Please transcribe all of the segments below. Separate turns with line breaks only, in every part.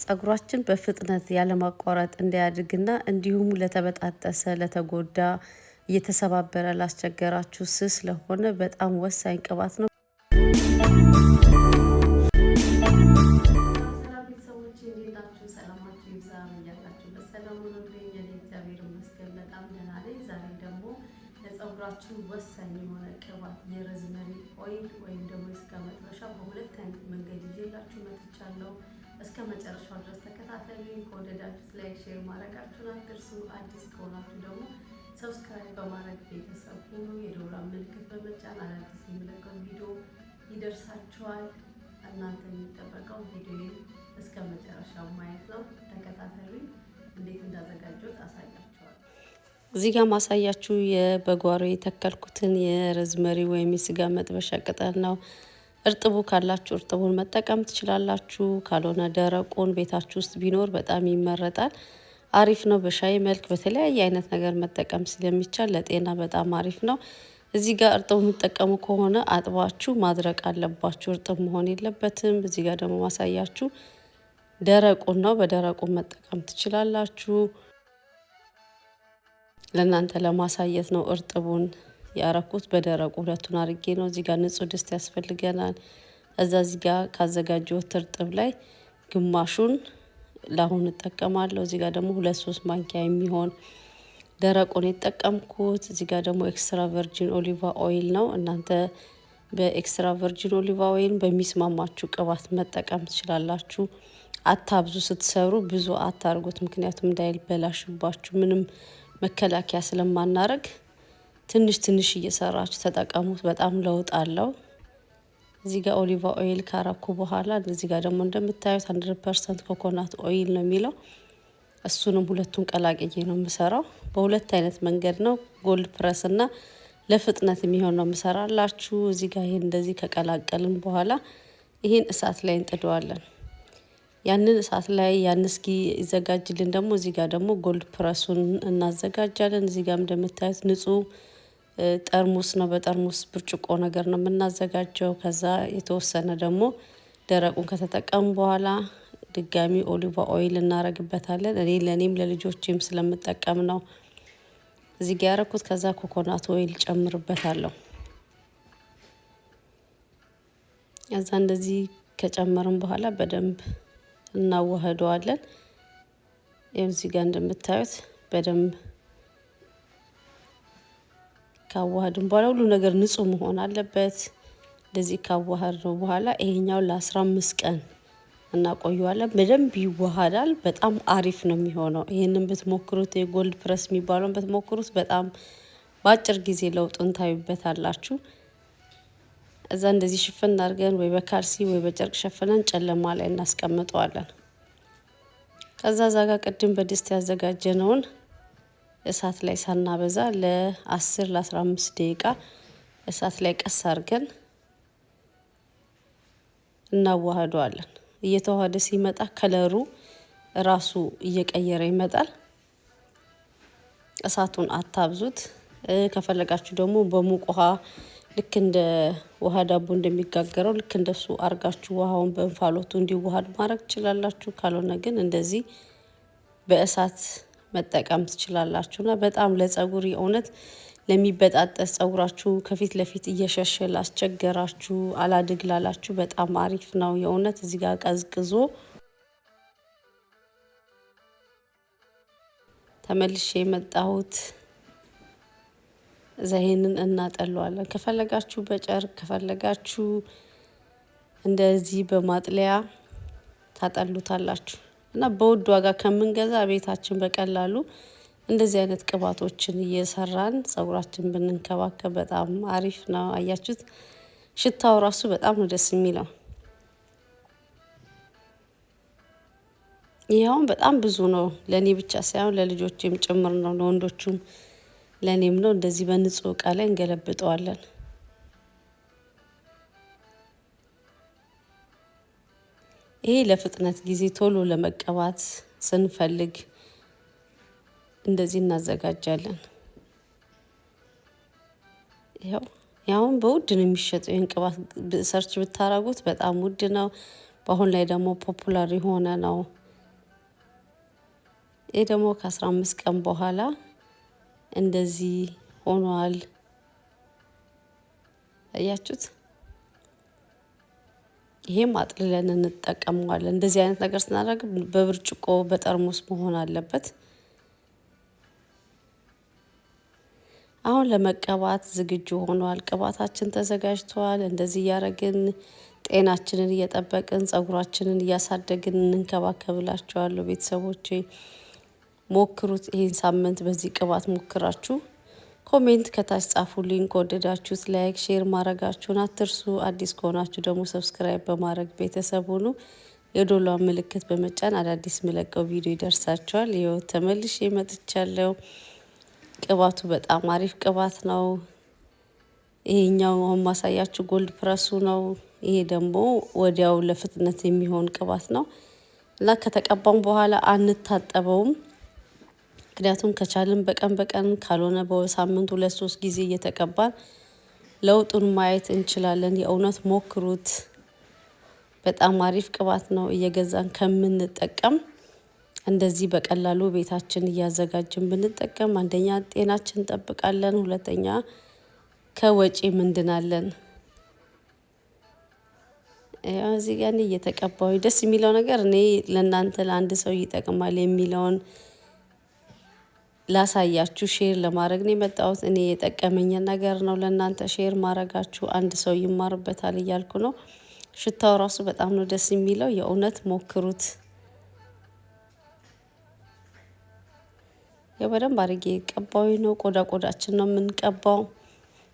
ጸጉራችን በፍጥነት ያለማቋረጥ እንዲያድግና እንዲሁም ለተበጣጠሰ ለተጎዳ እየተሰባበረ ላስቸገራችሁ ስስ ለሆነ በጣም ወሳኝ ቅባት ነው። ሰላም ቤተሰቦቼ እንዴት ናችሁ? ሰላማችሁ ይብዛ እያላችሁ በሰላም ሁኑልኝ። እኔ እግዚአብሔር ይመስገን በጣም ደህና ነኝ። ዛሬ ደግሞ ለጸጉራችሁ ወሳኝ የሆነ ቅባት የሮዝመሪ ኦይል ወይም ደግሞ የስጋ መጥበሻ በሁለት አይነት መንገድ ይዤላችሁ መጥቻለሁ። እስከ መጨረሻው ድረስ ተከታተሉኝ። ከወደዳችሁት ላይክ፣ ሼር ማድረጋችሁን አትርሱ። አዲስ ከሆናችሁ ደግሞ ሰብስክራይብ በማድረግ ቤተሰብ ሁኑ። የደወል ምልክት በመጫን አዳዲስ የሚለቀው ቪዲዮ ይደርሳችኋል። እናንተ የሚጠበቀው ቪዲዮዬን እስከ መጨረሻው ማየት ነው። ተከታተሉኝ። እንዴት እንዳዘጋጀሁት አሳያችኋለሁ። እዚህ ጋር ማሳያችሁ በጓሮ የተከልኩትን የሮዝመሪ ወይም የስጋ መጥበሻ ቅጠል ነው። እርጥቡ ካላችሁ እርጥቡን መጠቀም ትችላላችሁ። ካልሆነ ደረቁን ቤታችሁ ውስጥ ቢኖር በጣም ይመረጣል። አሪፍ ነው። በሻይ መልክ በተለያየ አይነት ነገር መጠቀም ስለሚቻል ለጤና በጣም አሪፍ ነው። እዚህ ጋር እርጥቡ የምትጠቀሙ ከሆነ አጥባችሁ ማድረቅ አለባችሁ። እርጥብ መሆን የለበትም። እዚህ ጋር ደግሞ ማሳያችሁ ደረቁን ነው። በደረቁን መጠቀም ትችላላችሁ። ለእናንተ ለማሳየት ነው እርጥቡን ያረኩት። በደረቁ ሁለቱን አርጌ ነው። እዚህ ጋር ንጹህ ድስት ያስፈልገናል። እዚህ ጋር ካዘጋጀሁት እርጥብ ላይ ግማሹን ለአሁን እጠቀማለሁ። እዚህ ጋር ደግሞ 2-3 ማንኪያ የሚሆን ደረቁን የተጠቀምኩት። እዚህ ጋር ደግሞ ኤክስትራ ቨርጂን ኦሊቫ ኦይል ነው። እናንተ በኤክስትራ ቨርጂን ኦሊቫ ኦይል በሚስማማችሁ ቅባት መጠቀም ትችላላችሁ። አታብዙ። ስትሰሩ ብዙ አታርጉት፣ ምክንያቱም እንዳይበላሽባችሁ። ምንም መከላከያ ስለማናረግ ትንሽ ትንሽ እየሰራችሁ ተጠቀሙት። በጣም ለውጥ አለው። እዚህ ጋር ኦሊቫ ኦይል ካረኩ በኋላ እዚህ ጋር ደግሞ እንደምታዩት 100% ኮኮናት ኦይል ነው የሚለው። እሱንም ሁለቱን ቀላቅዬ ነው የምሰራው። በሁለት አይነት መንገድ ነው፣ ጎልድ ፕረስ እና ለፍጥነት የሚሆን ነው የምሰራላችሁ። እዚህ ጋር ይሄን እንደዚህ ከቀላቀልን በኋላ ይሄን እሳት ላይ እንጥደዋለን። ያንን እሳት ላይ እስኪ ይዘጋጅልን ደግሞ እዚህ ጋር ደግሞ ጎልድ ፕረሱን እናዘጋጃለን። እዚህ ጋር እንደምታዩት ንጹህ ጠርሙስ ነው። በጠርሙስ ብርጭቆ ነገር ነው የምናዘጋጀው። ከዛ የተወሰነ ደግሞ ደረቁን ከተጠቀሙ በኋላ ድጋሚ ኦሊቫ ኦይል እናረግበታለን። እኔ ለኔም ለልጆቼም ስለምጠቀም ነው እዚህ ጋር ያረኩት። ከዛ ኮኮናት ኦይል ጨምርበታለሁ። ከዛ እንደዚህ ከጨመርን በኋላ በደንብ እናዋህደዋለን። እዚህ ጋር እንደምታዩት በደንብ ካዋሃድን በኋላ ሁሉ ነገር ንጹህ መሆን አለበት። እንደዚህ ካዋሃድነው በኋላ ይሄኛው ለ15 ቀን እናቆየዋለን። በደንብ ይዋሃዳል። በጣም አሪፍ ነው የሚሆነው። ይሄንን ብትሞክሩት፣ የጎልድ ፕረስ የሚባለውን ብትሞክሩት በጣም በአጭር ጊዜ ለውጡን ታዩበታላችሁ። እዛ እንደዚህ ሽፍን አድርገን ወይ በካልሲ ወይ በጨርቅ ሸፍነን ጨለማ ላይ እናስቀምጠዋለን። ከዛ ዛጋ ቅድም በድስት ያዘጋጀነውን እሳት ላይ ሳናበዛ ለ10-15 ደቂቃ እሳት ላይ ቀስ አድርገን እናዋህደዋለን። እየተዋሃደ ሲመጣ ከለሩ ራሱ እየቀየረ ይመጣል። እሳቱን አታብዙት። ከፈለጋችሁ ደግሞ በሙቅ ውሃ ልክ እንደ ውሃ ዳቦ እንደሚጋገረው ልክ እንደሱ አርጋችሁ ውሃውን በእንፋሎቱ እንዲዋሃድ ማድረግ ትችላላችሁ። ካልሆነ ግን እንደዚህ በእሳት መጠቀም ትችላላችሁና በጣም ለጸጉር የእውነት ለሚበጣጠስ ጸጉራችሁ ከፊት ለፊት እየሸሸ ላስቸገራችሁ፣ አላድግ ላላችሁ በጣም አሪፍ ነው የእውነት። እዚህ ጋር ቀዝቅዞ ተመልሼ የመጣሁት ዘይንን እናጠለዋለን። ከፈለጋችሁ በጨርቅ ከፈለጋችሁ እንደዚህ በማጥለያ ታጠሉታላችሁ። እና በውድ ዋጋ ከምንገዛ ቤታችን በቀላሉ እንደዚህ አይነት ቅባቶችን እየሰራን ጸጉራችን ብንንከባከብ በጣም አሪፍ ነው። አያችሁት? ሽታው ራሱ በጣም ነው ደስ የሚለው። ይሄው በጣም ብዙ ነው። ለኔ ብቻ ሳይሆን ለልጆቼም ጭምር ነው፣ ለወንዶቹም ለኔም ነው። እንደዚህ በንጹህ እቃ ላይ እንገለብጠዋለን። ይሄ ለፍጥነት ጊዜ ቶሎ ለመቀባት ስንፈልግ እንደዚህ እናዘጋጃለን። ያውን በውድ ነው የሚሸጠው። ይሄን ቅባት ሰርች ብታረጉት በጣም ውድ ነው። በአሁን ላይ ደግሞ ፖፑላር የሆነ ነው። ይህ ደግሞ ከ15 ቀን በኋላ እንደዚህ ሆኗል። አያችሁት? ይሄም አጥልለን እንጠቀመዋለን። እንደዚህ አይነት ነገር ስናደርግ በብርጭቆ በጠርሙስ መሆን አለበት። አሁን ለመቀባት ዝግጁ ሆኗል። ቅባታችን ተዘጋጅቷል። እንደዚህ እያደረግን ጤናችንን እየጠበቅን ጸጉራችንን እያሳደግን እንንከባከብላችኋለሁ። ቤተሰቦቼ ሞክሩት። ይህን ሳምንት በዚህ ቅባት ሞክራችሁ ኮሜንት ከታች ጻፉልኝ። ከወደዳችሁት ላይክ፣ ሼር ማድረጋችሁን አትርሱ። አዲስ ከሆናችሁ ደግሞ ሰብስክራይብ በማድረግ ቤተሰብ ሁኑ። የዶላር ምልክት በመጫን አዳዲስ የሚለቀው ቪዲዮ ይደርሳችኋል። ይኸው ተመልሼ መጥቻለሁ። ቅባቱ በጣም አሪፍ ቅባት ነው። ይሄኛው ማሳያችሁ ጎልድ ፕረሱ ነው። ይሄ ደግሞ ወዲያው ለፍጥነት የሚሆን ቅባት ነው እና ከተቀባም በኋላ አንታጠበውም። ምክንያቱም ከቻልን በቀን በቀን ካልሆነ በሳምንት 2-3 ጊዜ እየተቀባን ለውጡን ማየት እንችላለን። የእውነት ሞክሩት። በጣም አሪፍ ቅባት ነው። እየገዛን ከምንጠቀም እንደዚህ በቀላሉ ቤታችን እያዘጋጅን ብንጠቀም አንደኛ ጤናችን እንጠብቃለን፣ ሁለተኛ ከወጪ ምንድናለን። እዚህ ጋር እኔ እየተቀባሁ ደስ የሚለው ነገር እኔ ለእናንተ ለአንድ ሰው ይጠቅማል የሚለውን ላሳያችሁ ሼር ለማድረግ ነው የመጣሁት። እኔ የጠቀመኝን ነገር ነው ለእናንተ ሼር ማድረጋችሁ፣ አንድ ሰው ይማርበታል እያልኩ ነው። ሽታው ራሱ በጣም ነው ደስ የሚለው። የእውነት ሞክሩት። በደንብ አድርጌ ቀባዊ ነው። ቆዳችን ነው የምንቀባው።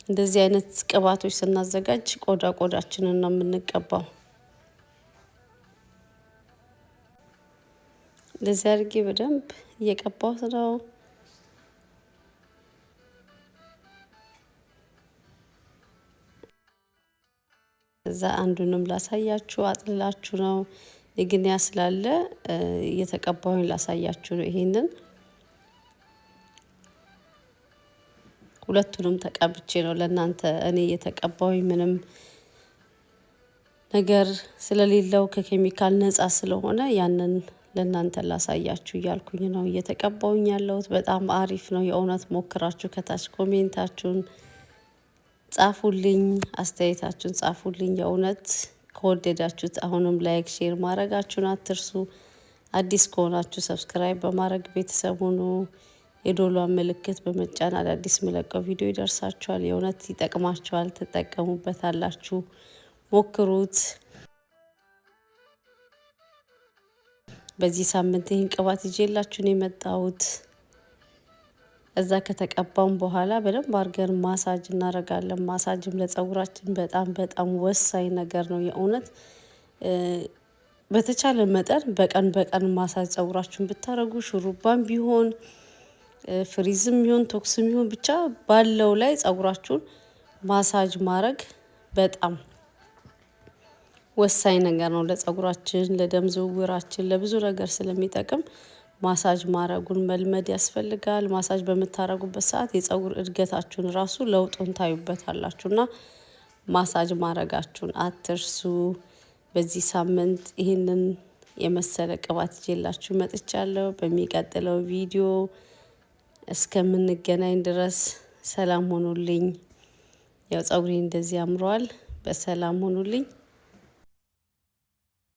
እንደዚህ አይነት ቅባቶች ስናዘጋጅ ቆዳችንን ነው የምንቀባው። እንደዚህ አድርጌ በደንብ እየቀባሁት ነው። እዛ አንዱንም ላሳያችሁ አጥልላችሁ ነው የግንያ ስላለ እየተቀባሁኝ ላሳያችሁ ነው። ይሄንን ሁለቱንም ተቀብቼ ነው ለእናንተ እኔ እየተቀባሁኝ ምንም ነገር ስለሌለው ከኬሚካል ነጻ ስለሆነ ያንን ለእናንተ ላሳያችሁ እያልኩኝ ነው እየተቀባሁኝ ያለሁት። በጣም አሪፍ ነው። የእውነት ሞክራችሁ ከታች ኮሜንታችሁን ጻፉልኝ፣ አስተያየታችሁን ጻፉልኝ። የእውነት ከወደዳችሁት አሁንም ላይክ፣ ሼር ማድረጋችሁን አትርሱ። አዲስ ከሆናችሁ ሰብስክራይብ በማድረግ ቤተሰብ ሁኑ። የዶሏን ምልክት በመጫን አዳዲስ መለቀው ቪዲዮ ይደርሳችኋል። የእውነት ይጠቅማችኋል፣ ትጠቀሙበታላችሁ። ሞክሩት። በዚህ ሳምንት ይህን ቅባት ይዤላችሁ ነው የመጣሁት። እዛ ከተቀባም በኋላ በደንብ አድርገን ማሳጅ እናደርጋለን። ማሳጅም ለጸጉራችን በጣም በጣም ወሳኝ ነገር ነው። የእውነት በተቻለ መጠን በቀን ማሳጅ ጸጉራችሁን ብታደርጉ ሹሩባም ቢሆን ፍሪዝም ቢሆን ቶክስም ቢሆን ብቻ ባለው ላይ ጸጉራችሁን ማሳጅ ማድረግ በጣም ወሳኝ ነገር ነው። ለጸጉራችን፣ ለደም ዝውውራችን፣ ለብዙ ነገር ስለሚጠቅም ማሳጅ ማድረጉን መልመድ ያስፈልጋል። ማሳጅ በምታደርጉበት ሰዓት የጸጉር እድገታችሁን ራሱ ለውጡን ታዩበታላችሁና ማሳጅ ማድረጋችሁን አትርሱ። በዚህ ሳምንት ይህንን የመሰለ ቅባት ይዤላችሁ መጥቻለሁ። በሚቀጥለው ቪዲዮ እስከምንገናኝ ድረስ ሰላም ሆኑልኝ። ያው ጸጉሬ እንደዚህ አምሯል። በሰላም ሆኑልኝ።